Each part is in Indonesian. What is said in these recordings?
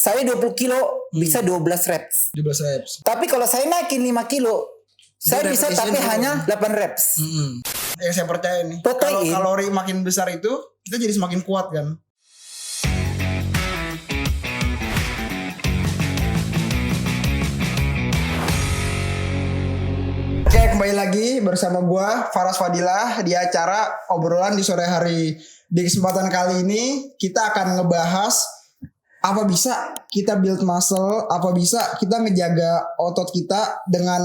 saya 20 kilo bisa 12 reps. 12 reps. Tapi kalau saya naikin 5 kilo, saya bisa tapi hanya 8 reps. Yang saya percaya nih, Protein. kalau kalori makin besar itu kita jadi semakin kuat kan. Oke, kembali lagi bersama gua Faras Fadilah di acara obrolan di sore hari. Di kesempatan kali ini kita akan ngebahas apa bisa kita build muscle, apa bisa kita ngejaga otot kita dengan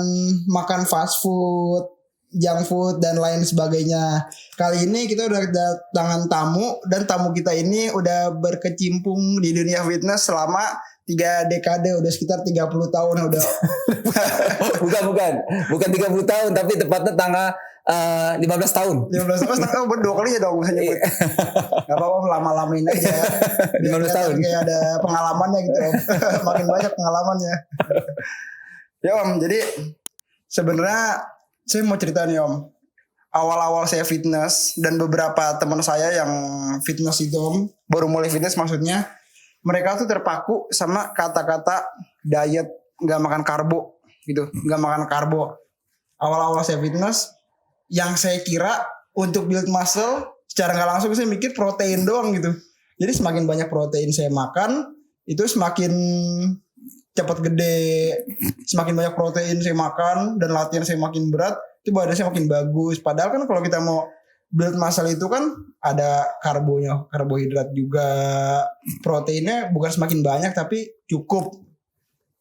makan fast food, junk food dan lain sebagainya. Kali ini kita udah kedatangan tamu, dan tamu kita ini udah berkecimpung di dunia fitness selama 3 dekade, udah sekitar 30 tahun udah. bukan 30 tahun, tapi tepatnya tanggal 15 tahun. 15 tahun berdua kali ya dong saya nyebut. Gak apa-apa, lama-lamain aja. 15 tahun. Kayak ada pengalamannya gitu. Makin banyak pengalamannya. Ya Om, jadi sebenarnya saya mau cerita nih Om. Awal-awal saya fitness dan beberapa teman saya yang fitness itu Om, baru mulai fitness maksudnya, mereka tuh terpaku sama kata-kata diet, gak makan karbo gitu, gak makan karbo. Awal-awal saya fitness, yang saya kira untuk build muscle secara nggak langsung saya mikir protein doang gitu. Jadi semakin banyak protein saya makan, itu semakin cepat gede. Semakin banyak protein saya makan dan latihan saya makin berat, itu badan saya makin bagus. Padahal kan kalau kita mau build muscle itu kan ada karbonya, karbohidrat juga. Proteinnya bukan semakin banyak tapi cukup.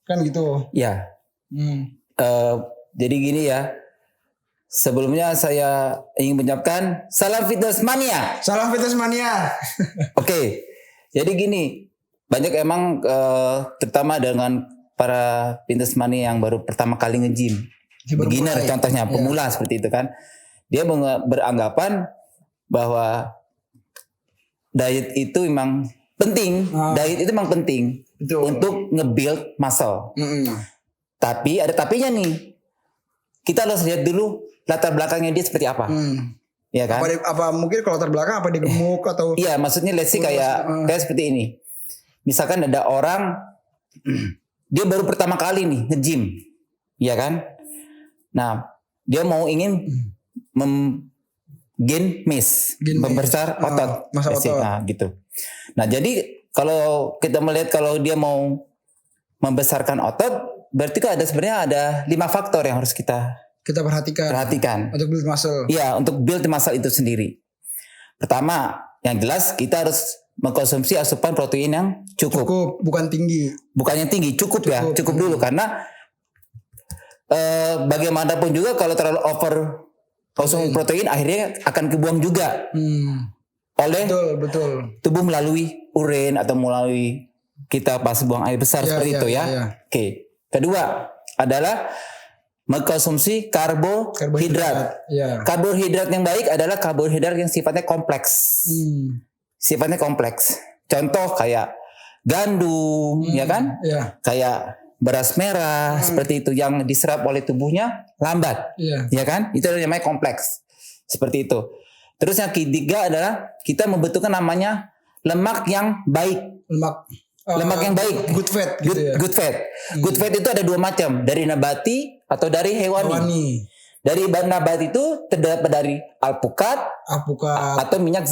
Kan gitu. Ya. Jadi gini ya. Sebelumnya saya ingin mengucapkan salam fitness mania. Salam fitness mania. Oke. Jadi gini, banyak emang terutama dengan para fitness mania yang baru pertama kali nge-gym. Beginner contohnya, pemula seperti itu kan. Dia beranggapan bahwa diet itu memang penting. Diet itu memang penting. Betul. Untuk nge-build muscle. Tapi ada tapinya nih. Kita harus lihat dulu latar belakangnya dia seperti apa. Ya kan? Apa mungkin kalau latar belakang apa dia gemuk atau? Iya, maksudnya let's say kayak seperti ini. Misalkan ada orang dia baru pertama kali nih nge-gym. Iya kan? Nah, dia mau ingin gain mass, membesar otot. Masa otot. Nah, gitu. Nah, jadi kalau kita melihat kalau dia mau membesarkan otot, berarti kan sebenarnya ada 5 faktor yang harus kita perhatikan untuk build muscle. Iya, untuk build muscle itu sendiri. Pertama, yang jelas kita harus mengkonsumsi asupan protein yang cukup. Bukan tinggi. Bukannya tinggi, cukup. Ya, cukup dulu karena bagaimanapun juga kalau terlalu over konsumsi protein akhirnya akan kebuang juga oleh betul. tubuh melalui urin atau melalui kita pas buang air besar seperti itu ya. Oke. Kedua adalah mengkonsumsi karbohidrat. Karbohidrat yang baik adalah karbohidrat yang sifatnya kompleks. Sifatnya kompleks. Contoh kayak gandum, ya kan? Kayak beras merah seperti itu yang diserap oleh tubuhnya lambat, ya kan? Itu namanya kompleks. Seperti itu. Terus yang ketiga adalah kita membutuhkan namanya lemak yang baik. Lemak yang baik, good fat gitu ya. Good fat. Good fat itu ada 2 macam, dari nabati atau dari hewani. Dari nabati itu terdapat dari alpukat atau minyak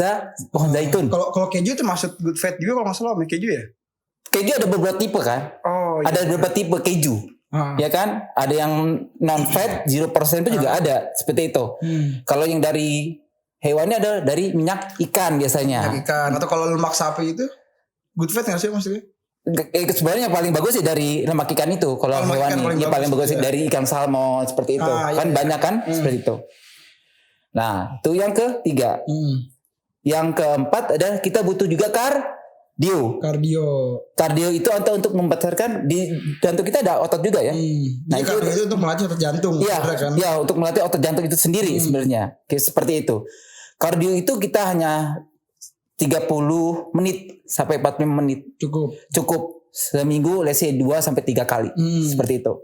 pohon zaitun. Kalau keju itu maksud good fat juga kalau nggak salah keju ya? Keju ada beberapa tipe kan? Ada beberapa tipe keju. Ya kan? Ada yang non fat 0% itu juga ada seperti itu. Kalau yang dari hewani ada dari minyak ikan biasanya. Minyak ikan atau kalau lemak sapi itu good fat nggak sih maksudnya? Sebenarnya yang paling bagus sih dari lemak ikan itu. Kalau hewani ya paling bagus sih dari ikan salmon seperti itu. Banyak kan seperti itu. Nah, itu yang ketiga. Yang keempat adalah kita butuh juga kardio. Kardio itu untuk membesarkan di jantung kita ada otot juga ya. Nah, itu untuk melatih otot jantung. Iya, untuk melatih otot jantung itu sendiri sebenarnya. Seperti itu. Kardio itu kita hanya 30 menit sampai 45 menit. Cukup seminggu let's say 2 sampai 3 kali. Seperti itu.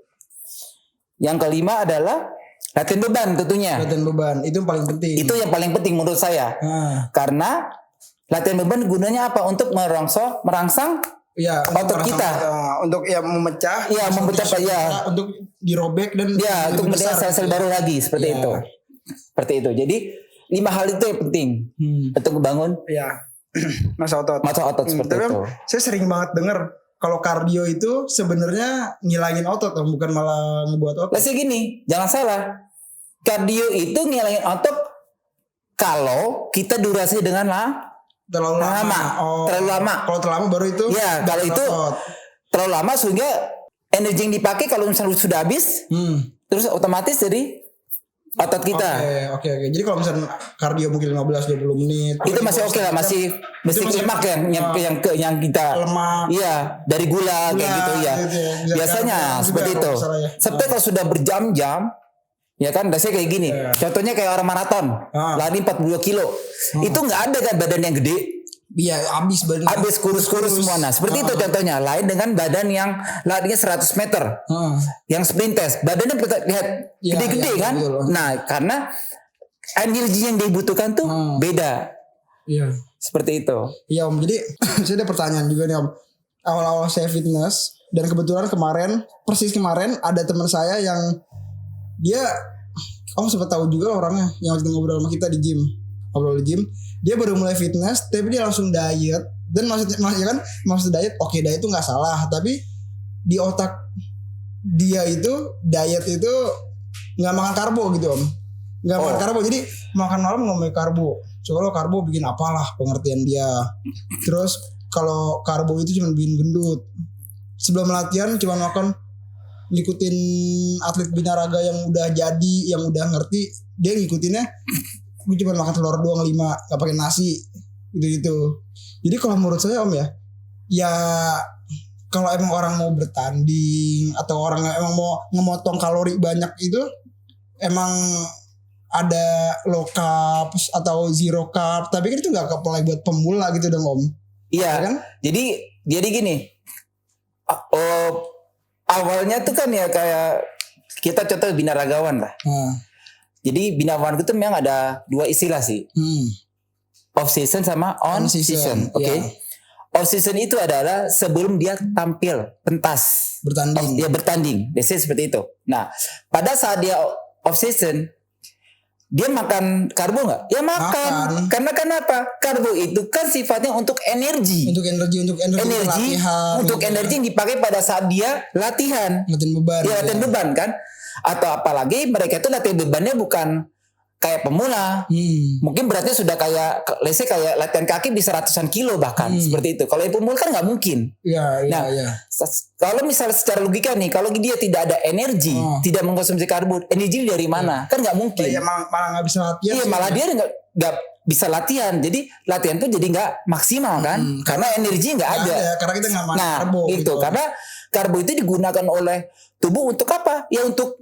Yang kelima adalah latihan beban tentunya. Latihan beban itu yang paling penting. Itu yang paling penting menurut saya. Karena latihan beban gunanya apa? Untuk merangsang Iya, otot kita untuk ya memecah. Iya, memecah ya. Untuk dirobek dan ya untuk menjadi sel-sel baru lagi seperti itu. Seperti itu. Jadi 5 hal itu yang penting untuk membangun masa otot seperti itu. Saya sering banget dengar kalau kardio itu sebenarnya ngilangin otot, bukan malah ngebuat otot. Lah gini, jangan salah. Kardio itu ngilangin otot kalau kita durasi dengan terlalu lama. Terlalu lama. Kalau terlalu lama baru itu. Ya, kalau itu terlalu lama sehingga energi yang dipakai kalau misalnya sudah habis, terus otomatis jadi otot kita. Oke. Jadi kalau misalnya kardio mungkin 15-20 menit. Itu masih oke lah, masih lemak yang kita lemak. Iya, dari gula kayak gitu ya. Biasanya seperti itu. Seperti kalau sudah berjam-jam, ya kan biasanya kayak gini. Contohnya kayak orang maraton, lari 42 kilo. Itu nggak ada kan badan yang gede. Iya, habis kurus-kurus semua. Nah, seperti itu contohnya. Lain dengan badan yang larinya 100 meter. Yang sprint test, badannya lihat gede-gede kan? Betul. Nah, karena energi yang dibutuhkan tuh beda. Iya. Seperti itu. Iya, Om. Jadi saya ada pertanyaan juga nih, Om. Awal-awal saya fitness dan kebetulan persis kemarin ada teman saya yang dia sempat tahu juga orangnya yang waktu ngobrol sama kita di gym. Dia baru mulai fitness tapi dia langsung diet. Dan maksud diet, diet itu gak salah. Tapi di otak dia itu diet itu gak makan karbo gitu, Om. Gak makan karbo. Jadi makan malam gak mau karbo. So kalau karbo bikin apalah pengertian dia. Terus kalau karbo itu cuma bikin gendut. Sebelum latihan cuma makan, ngikutin atlet binaraga yang udah jadi, yang udah ngerti, dia ngikutinnya gue cuma makan telur doang 5, gak pakai nasi gitu. Jadi kalau menurut saya, Om, ya kalau emang orang mau bertanding atau orang emang mau ngemotong kalori banyak itu emang ada low carb atau zero carb, tapi kan itu gak kepalai buat pemula gitu dong, Om. Iya kan? Jadi gini, awalnya tuh kan ya kayak kita contoh binaragawan lah. Jadi binaragawan itu memang ada 2 istilah sih. Off season sama on season. Oke. Off season itu adalah sebelum dia tampil pentas. Bertanding. Biasanya seperti itu. Nah, pada saat dia off season, dia makan karbo nggak? Ya makan. Karena kenapa? Karbo itu kan sifatnya untuk energi. Untuk energi yang dipakai pada saat dia latihan. Latihan beban kan? Atau apalagi mereka itu latihan bebannya bukan kayak pemula. Mungkin beratnya sudah kayak latihan kaki bisa ratusan kilo bahkan seperti itu. Kalau yang pemula kan nggak mungkin. Kalau misalnya secara logika nih, kalau dia tidak ada energi, tidak mengkonsumsi karbo, energi dari mana? Kan nggak mungkin. Malah nggak bisa latihan. Iya, malah dia nggak bisa latihan. Jadi latihan tuh jadi nggak maksimal kan? Karena energi nggak ada. Karena kita nggak makan karbo. Gitu. Karena karbo itu digunakan oleh tubuh untuk apa? Ya untuk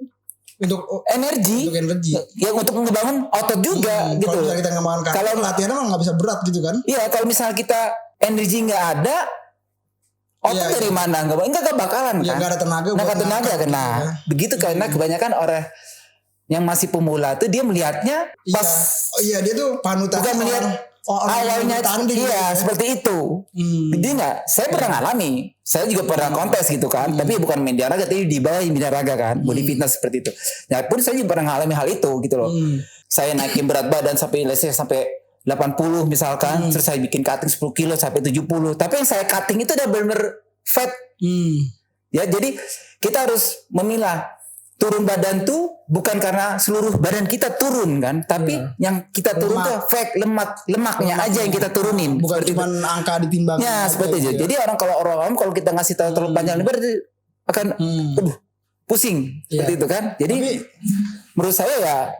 energi. Ya untuk membangun otot juga gitu. Kalau misalnya kita nggak makan karbo, kalau latihan emang nggak bisa berat gitu kan? Iya, kalau misalnya kita energi nggak ada, otot dari mana? Enggak bakalan kan? Nggak ada tenaga. Nah, begitu karena kebanyakan orang yang masih pemula tuh dia melihatnya pas. Dia tuh panutan. Bukan melihat awalnya tanding. Iya, seperti itu. Jadi saya pernah ngalami. Saya juga pernah kontes gitu kan. Tapi bukan main olahraga, tapi di bawah olahraga kan. Body fitness seperti itu. Nah, pun saya juga pernah ngalami hal itu gitu loh. Saya naikin berat badan sampai 80 misalkan. Terus saya bikin cutting 10 kilo sampai 70. Tapi yang saya cutting itu udah bener fat. Ya, jadi kita harus memilah. Turun badan tuh bukan karena seluruh badan kita turun kan, tapi yang kita turun tuh fake lemaknya aja yang kita turunin. Bukan cuma angka ditimbang. Ya seperti itu. Jadi orang kalau kita ngasih tahu terlalu panjang lebar akan pusing seperti itu kan. Jadi menurut saya ya,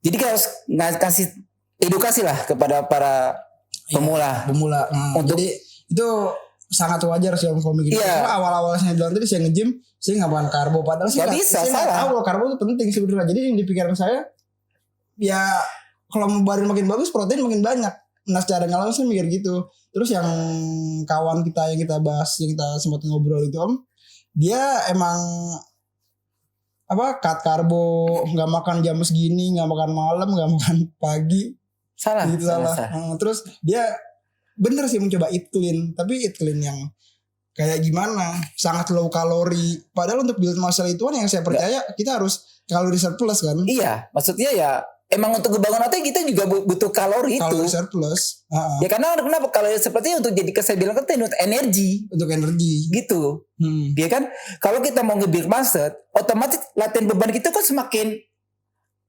jadi kita harus ngasih edukasi lah kepada para pemula. Untuk jadi itu sangat wajar sih kalau mikir. Karena awal-awal saya bilang tadi saya nge-gym, saya nggak makan karbo. Padahal saya nggak tahu kalau karbo itu penting sebenarnya. Jadi yang di pikiran saya, ya kalau mau badan makin bagus, protein makin banyak. Nah secara nggak langsung saya mikir gitu. Terus yang kawan kita yang kita bahas, yang kita sempat ngobrol itu, Om, dia emang cut karbo, nggak makan jam segini, nggak makan malam, nggak makan pagi. Salah. Terus dia bener sih mencoba eat clean, tapi eat clean yang kayak gimana, sangat low kalori. Padahal untuk build muscle itu kan yang saya percaya kita harus kalori surplus kan. Iya, maksudnya ya emang untuk ngebangun otot kita juga butuh kalori itu. Kalori surplus. Ya karena kenapa kalori seperti untuk jadi saya bilang kan untuk energi. Untuk energi. Gitu. Dia kan kalau kita mau nge-build muscle, otomatis latihan beban kita kan semakin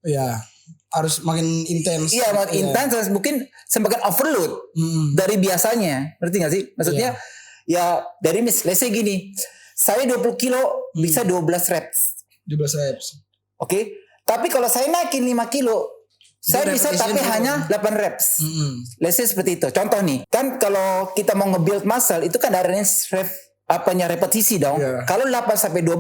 ya harus makin intens. Iya, makin intens, mungkin semakin overload dari biasanya. Ngerti gak sih? Maksudnya ya dari let's say gini, saya 20 kilo bisa 12 reps. 12 reps. Oke. Tapi kalau saya naikin 5 kilo, saya bisa tapi hanya 8 reps. Let's say seperti itu. Contoh nih, kan kalau kita mau nge-build muscle itu kan ada range repetisi dong. Kalau 8 sampai 12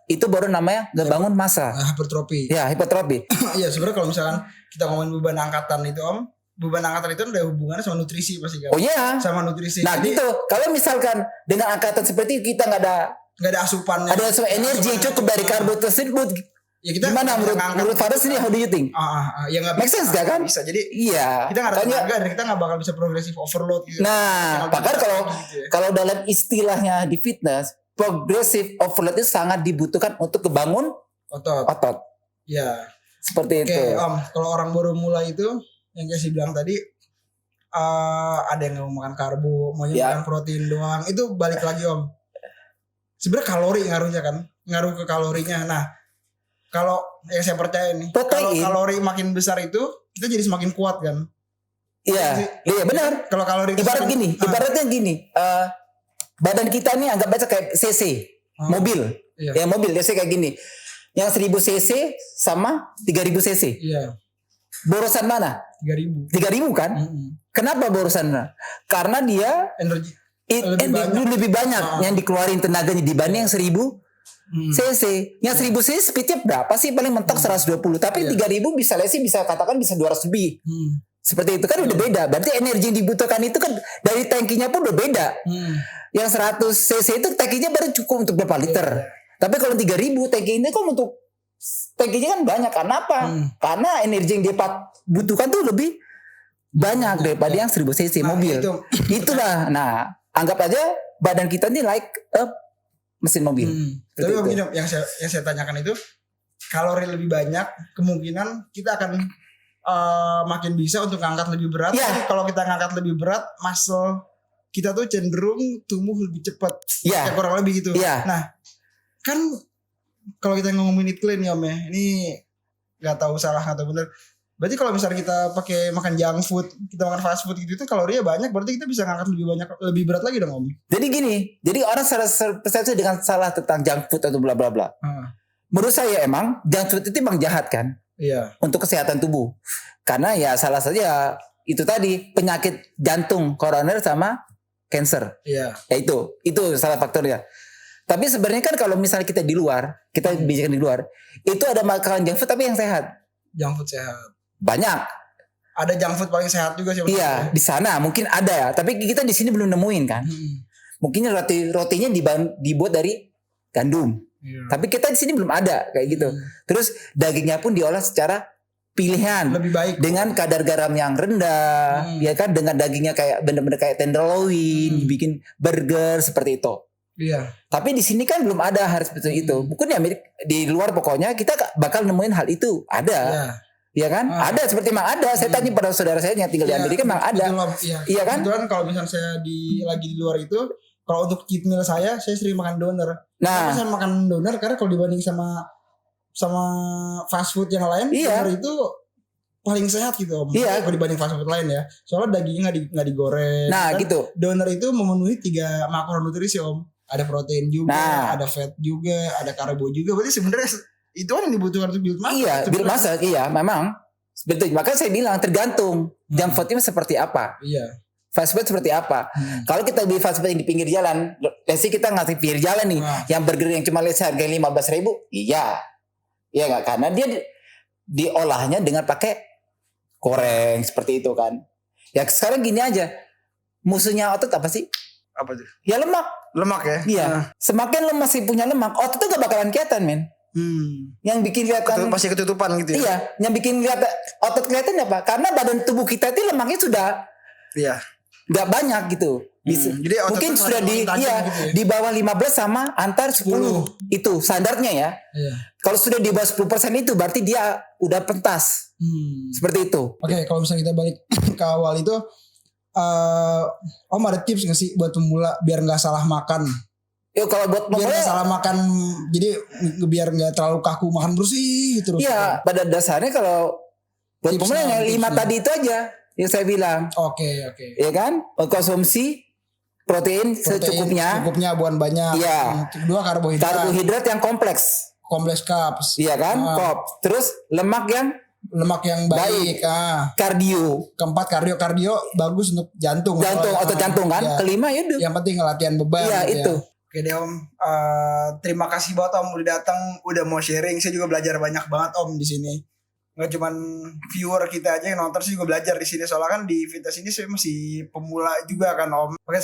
itu baru namanya ngebangun massa. Hipertrofi. Ya, hipertrofi. Iya, sebenarnya kalau misalkan kita ngomongin beban angkatan itu Om, beban angkatan itu ada hubungannya sama nutrisi pasti kan. Oh iya. Sama nutrisi. Nah, jadi, gitu. Kalau misalkan dengan angkatan seperti itu kita nggak ada asupannya. Ada asupan energi yang cukup dari karbo tersebut. Ya kita gimana menurut Faris ini, how do you think? Ya nggak make sense gak kan? Bisa. Jadi iya. Kita nggak ada tenaga dan kita nggak bakal bisa progressive overload gitu. Nah, bahkan kalau dalam istilahnya di fitness, progressive overload itu sangat dibutuhkan untuk kebangun otot. Ya. Seperti itu. Om, kalau orang baru mulai itu yang kayak bilang tadi ada yang mau makan karbo, mau makan protein doang, itu balik lagi Om. Sebenarnya kalori ngaruhnya kan, ngaruh ke kalorinya. Nah, kalau yang saya percaya nih, kalau kalori makin besar itu kita jadi semakin kuat kan? Iya, iya benar. Kalau kalori ibaratnya gini, badan kita nih anggap aja kayak cc mobil, ya mobil, cc kayak gini. Yang 1000 cc sama 3000 cc. Iya. Borosan mana? 3000 kan? Kenapa borosan mana? Karena dia energi lebih banyak yang dikeluarin tenaganya dibanding yang 1000 cc. Yang 1000 cc speednya berapa sih? Paling mentok 120. Tapi 3000 bisa katakan bisa 200 lebih. Seperti itu kan udah beda. Berarti energi yang dibutuhkan itu kan dari tankinya pun udah beda. Yang 100 cc itu tankinya baru cukup untuk berapa liter. Tapi kalau 3000 tanki ini kan untuk tankinya kan banyak. Karena apa? Karena energi yang dia butuhkan tuh lebih banyak daripada yang 1000 cc mobil. Itulah. Nah, anggap aja badan kita ini like mesin mobil. Tapi yang saya tanyakan itu kalori lebih banyak, kemungkinan kita akan makin bisa untuk ngangkat lebih berat. Tapi kalau kita ngangkat lebih berat, muscle kita tuh cenderung tumbuh lebih cepat. Kayak kurang lebih gitu. Nah, kan kalau kita ngomongin clean ya Om ya, ini nggak tahu salah atau benar. Berarti kalau misalnya kita pakai makan junk food, kita makan fast food gitu itu kalorinya banyak, berarti kita bisa ngangkat lebih banyak, lebih berat lagi dong Om. Jadi gini, jadi orang persepsi dengan salah tentang junk food atau bla bla bla. Menurut saya emang junk food itu emang jahat kan? Iya. Untuk kesehatan tubuh. Karena ya salah saja itu tadi penyakit jantung, koroner sama cancer. Iya. Ya itu salah faktornya. Tapi sebenarnya kan kalau misalnya kita di luar, kita bicara di luar, itu ada makanan junk food tapi yang sehat. Junk food sehat. Banyak. Ada junk food paling sehat juga sih. Iya, di sana mungkin ada ya, tapi kita di sini belum nemuin kan. Mungkin rotinya dibuat dari gandum. Tapi kita di sini belum ada kayak gitu. Terus dagingnya pun diolah secara pilihan, lebih baik dengan kadar garam yang rendah, ya kan, dengan dagingnya kayak bener-bener kayak tenderloin, dibikin burger seperti itu. Iya. Tapi di sini kan belum ada hal seperti itu. Mungkin di luar pokoknya kita bakal nemuin hal itu. Ada. Iya kan? Ada seperti memang ada. Saya tanya pada saudara saya yang tinggal di Amerika memang ada. Iya kan? Kebetulan kalau misalnya saya lagi di luar itu, kalau untuk cheat meal saya sering makan doner. Nah, saya makan doner karena kalau dibanding sama fast food yang lain, doner itu paling sehat gitu Om. Kalau dibanding fast food lain ya. Soalnya dagingnya nggak digoreng. Nah, gitu. Doner itu memenuhi 3 makronutrisi Om. Ada protein juga, ada fat juga, ada karbo juga. Berarti sebenarnya itu kan yang dibutuhkan untuk build muscle. Iya, build muscle. Iya, memang. Betul. Makanya saya bilang tergantung junk food itu seperti apa. Iya. Fast food seperti apa? Kalau kita beli fast food yang di pinggir jalan, let's say kita ngasih pinggir jalan nih, yang burger yang cuma harga 15.000, iya nggak? Karena dia diolahnya dengan pakai goreng seperti itu kan. Ya sekarang gini aja, musuhnya otot apa sih? Apa tuh? Ya lemak. Lemak ya? Iya. Semakin lu masih punya lemak, otot tuh gak bakalan kelihatan men. Yang bikin kelihatan pasti ketutupan gitu ya? Iya, yang bikin kelihatan otot kelihatan apa? Karena badan tubuh kita itu lemaknya sudah gak banyak gitu. Jadi mungkin sudah di bawah 15 sama antar 10 itu standarnya ya. Kalau sudah di bawah 10% itu berarti dia udah pentas. Seperti itu. Oke, kalau misalnya kita balik ke awal itu, Om ada tips nggak sih buat pemula biar nggak salah makan? Ya kalau buat biar nggak salah makan, jadi biar nggak terlalu kaku makan bersih terus. Iya, pada dasarnya kalau buat pemula yang 5 tadi itu aja yang saya bilang. Oke. Ya kan, konsumsi protein secukupnya. Secukupnya, bukan banyak. Iya. Kedua karbohidrat yang kompleks. Kompleks carbs. Iya kan, terus lemak yang baik. Kardio. Keempat kardio bagus untuk jantung. Otot jantung kan. Ya. Kelima ya udah. Yang penting latihan beban. Iya gitu itu. Ya. Oke deh Om, terima kasih banget Om udah datang, udah mau sharing. Saya juga belajar banyak banget Om di sini. Nggak cuman viewer kita aja yang nonton, saya juga belajar di sini. Soalnya kan di fitness ini saya masih pemula juga kan Om. Oke.